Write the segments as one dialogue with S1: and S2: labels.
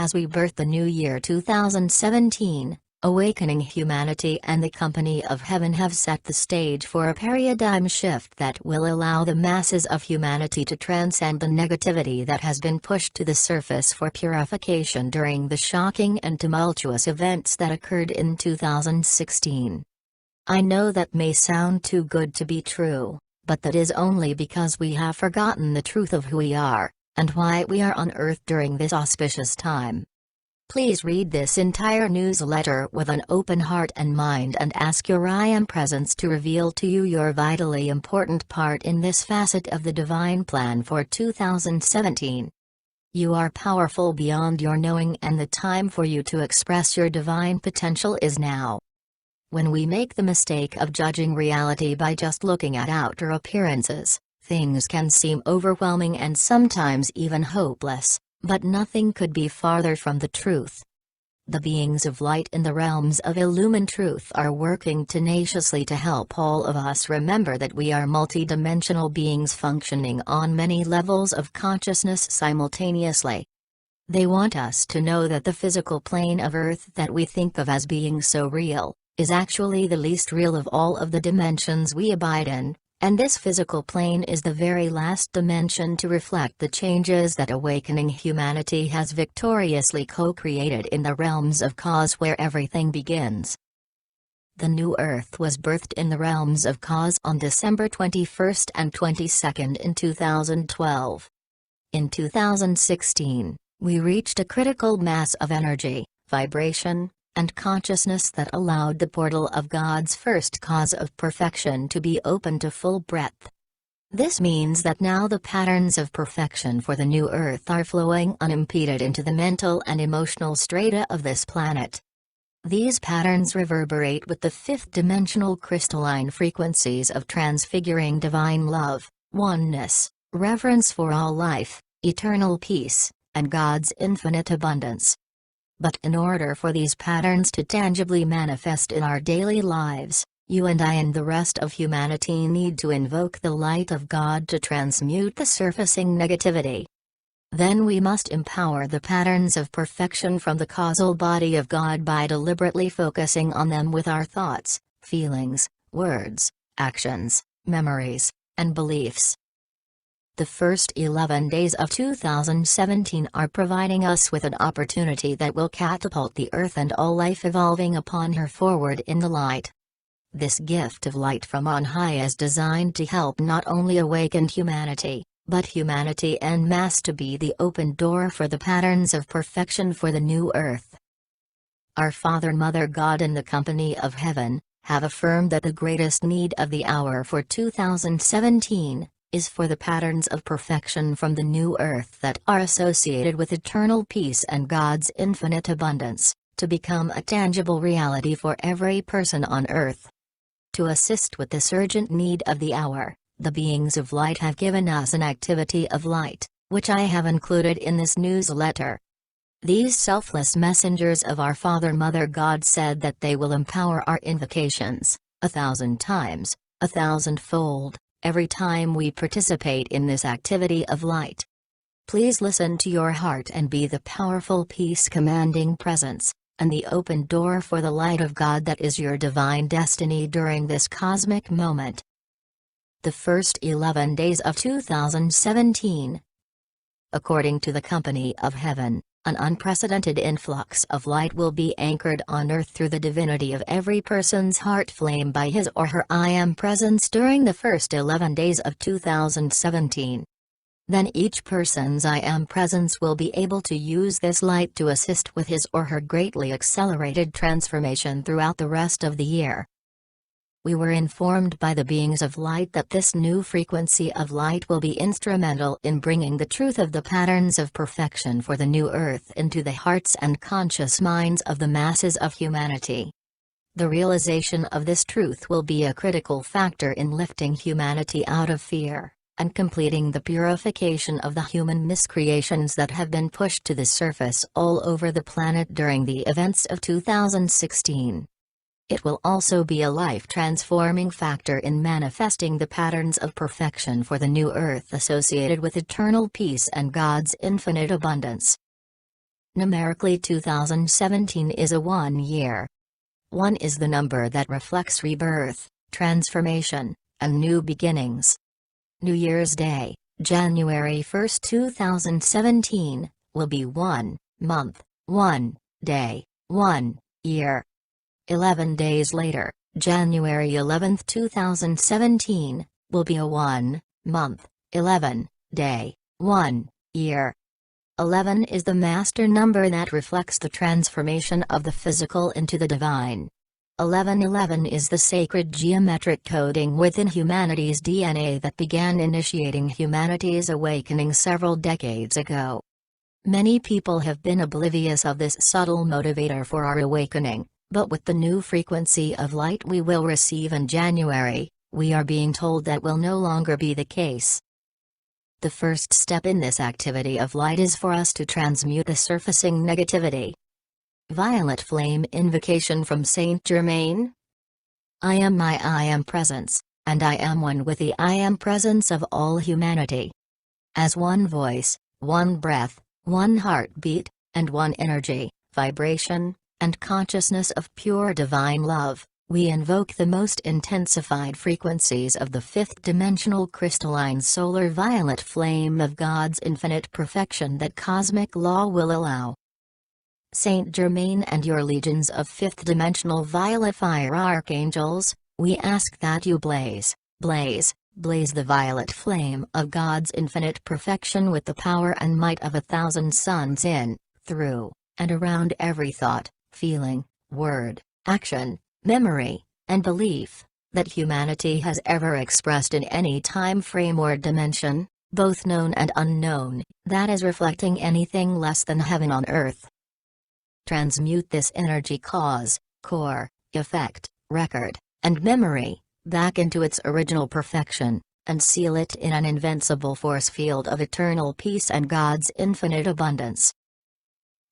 S1: As we birth the new year 2017, Awakening Humanity and the Company of Heaven have set the stage for a paradigm shift that will allow the masses of humanity to transcend the negativity that has been pushed to the surface for purification during the shocking and tumultuous events that occurred in 2016. I know that may sound too good to be true, but that is only because we have forgotten the truth of who we are, and why we are on Earth during this auspicious time. Please read this entire newsletter with an open heart and mind and ask your I Am Presence to reveal to you your vitally important part in this facet of the divine plan for 2017. You are powerful beyond your knowing, and the time for you to express your divine potential is now. When we make the mistake of judging reality by just looking at outer appearances, things can seem overwhelming and sometimes even hopeless. But nothing could be farther from the truth. The beings of light in the realms of illumined truth are working tenaciously to help all of us remember that we are multidimensional beings functioning on many levels of consciousness simultaneously. They want us to know that the physical plane of Earth that we think of as being so real, is actually the least real of all of the dimensions we abide in. And this physical plane is the very last dimension to reflect the changes that Awakening Humanity has victoriously co-created in the realms of cause where everything begins. The new Earth was birthed in the realms of cause on December 21st and 22nd in 2012. In 2016, we reached a critical mass of energy, vibration, and consciousness that allowed the portal of God's first cause of perfection to be open to full breadth. This means that now the patterns of perfection for the new Earth are flowing unimpeded into the mental and emotional strata of this planet. These patterns reverberate with the fifth-dimensional crystalline frequencies of transfiguring divine love, oneness, reverence for all life, eternal peace, and God's infinite abundance. But in order for these patterns to tangibly manifest in our daily lives, you and I and the rest of humanity need to invoke the light of God to transmute the surfacing negativity. Then we must empower the patterns of perfection from the causal body of God by deliberately focusing on them with our thoughts, feelings, words, actions, memories, and beliefs. The first 11 days of 2017 are providing us with an opportunity that will catapult the Earth and all life evolving upon her forward in the light. This gift of light from on high is designed to help not only awaken humanity, but humanity en masse to be the open door for the patterns of perfection for the new Earth. Our Father, Mother God and the Company of Heaven have affirmed that the greatest need of the hour for 2017 is for the patterns of perfection from the new Earth that are associated with eternal peace and God's infinite abundance, to become a tangible reality for every person on Earth. To assist with this urgent need of the hour, the beings of light have given us an activity of light, which I have included in this newsletter. These selfless messengers of our Father Mother God said that they will empower our invocations, 1,000 times, 1,000-fold, every time we participate in this activity of light. Please listen to your heart and be the powerful peace-commanding presence, and the open door for the light of God that is your divine destiny during this cosmic moment. The first 11 days of 2017. According to the Company of Heaven, an unprecedented influx of light will be anchored on Earth through the divinity of every person's heart flame by his or her I Am Presence during the first 11 days of 2017. Then each person's I Am Presence will be able to use this light to assist with his or her greatly accelerated transformation throughout the rest of the year. We were informed by the beings of light that this new frequency of light will be instrumental in bringing the truth of the patterns of perfection for the new Earth into the hearts and conscious minds of the masses of humanity. The realization of this truth will be a critical factor in lifting humanity out of fear, and completing the purification of the human miscreations that have been pushed to the surface all over the planet during the events of 2016. It will also be a life-transforming factor in manifesting the patterns of perfection for the new Earth associated with eternal peace and God's infinite abundance. Numerically 2017 is a 1 year. 1 is the number that reflects rebirth, transformation, and new beginnings. New Year's Day, January 1, 2017, will be 1 month, 1 day, 1 year. 11 days later, January 11, 2017, will be a 1 month, 11 day, 1 year. 11 is the master number that reflects the transformation of the physical into the divine. 1111 is the sacred geometric coding within humanity's DNA that began initiating humanity's awakening several decades ago. Many people have been oblivious of this subtle motivator for our awakening, but with the new frequency of light we will receive in January, we are being told that will no longer be the case. The first step in this activity of light is for us to transmute the surfacing negativity. Violet Flame Invocation from Saint Germain. I am my I Am Presence, and I am one with the I Am Presence of all humanity. As one voice, one breath, one heartbeat, and one energy, vibration, and consciousness of pure divine love, we invoke the most intensified frequencies of the fifth-dimensional crystalline solar violet flame of God's infinite perfection that cosmic law will allow. Saint Germain and your legions of fifth-dimensional violet fire archangels, we ask that you blaze the violet flame of God's infinite perfection with the power and might of 1,000 suns in, through, and around every thought, feeling, word, action, memory, and belief that humanity has ever expressed in any time frame or dimension, both known and unknown, that is reflecting anything less than heaven on earth. Transmute this energy cause, core, effect, record, and memory, back into its original perfection, and seal it in an invincible force field of eternal peace and God's infinite abundance.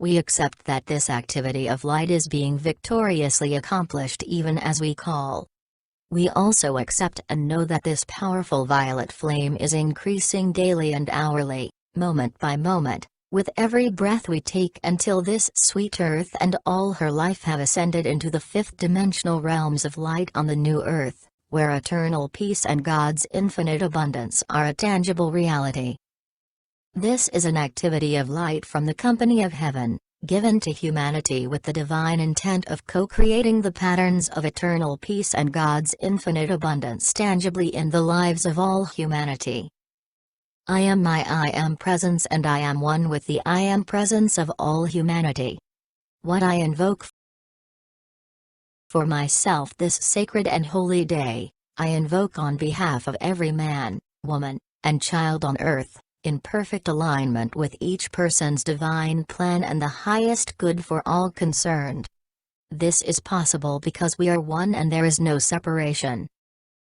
S1: We accept that this activity of light is being victoriously accomplished even as we call. We also accept and know that this powerful violet flame is increasing daily and hourly, moment by moment, with every breath we take until this sweet earth and all her life have ascended into the fifth-dimensional realms of light on the new earth, where eternal peace and God's infinite abundance are a tangible reality. This is an activity of light from the company of heaven, given to humanity with the divine intent of co-creating the patterns of eternal peace and God's infinite abundance tangibly in the lives of all humanity. I am my I Am Presence and I am one with the I Am Presence of all humanity. What I invoke for myself this sacred and holy day, I invoke on behalf of every man, woman, and child on earth, in perfect alignment with each person's divine plan and the highest good for all concerned. This is possible because we are one and there is no separation,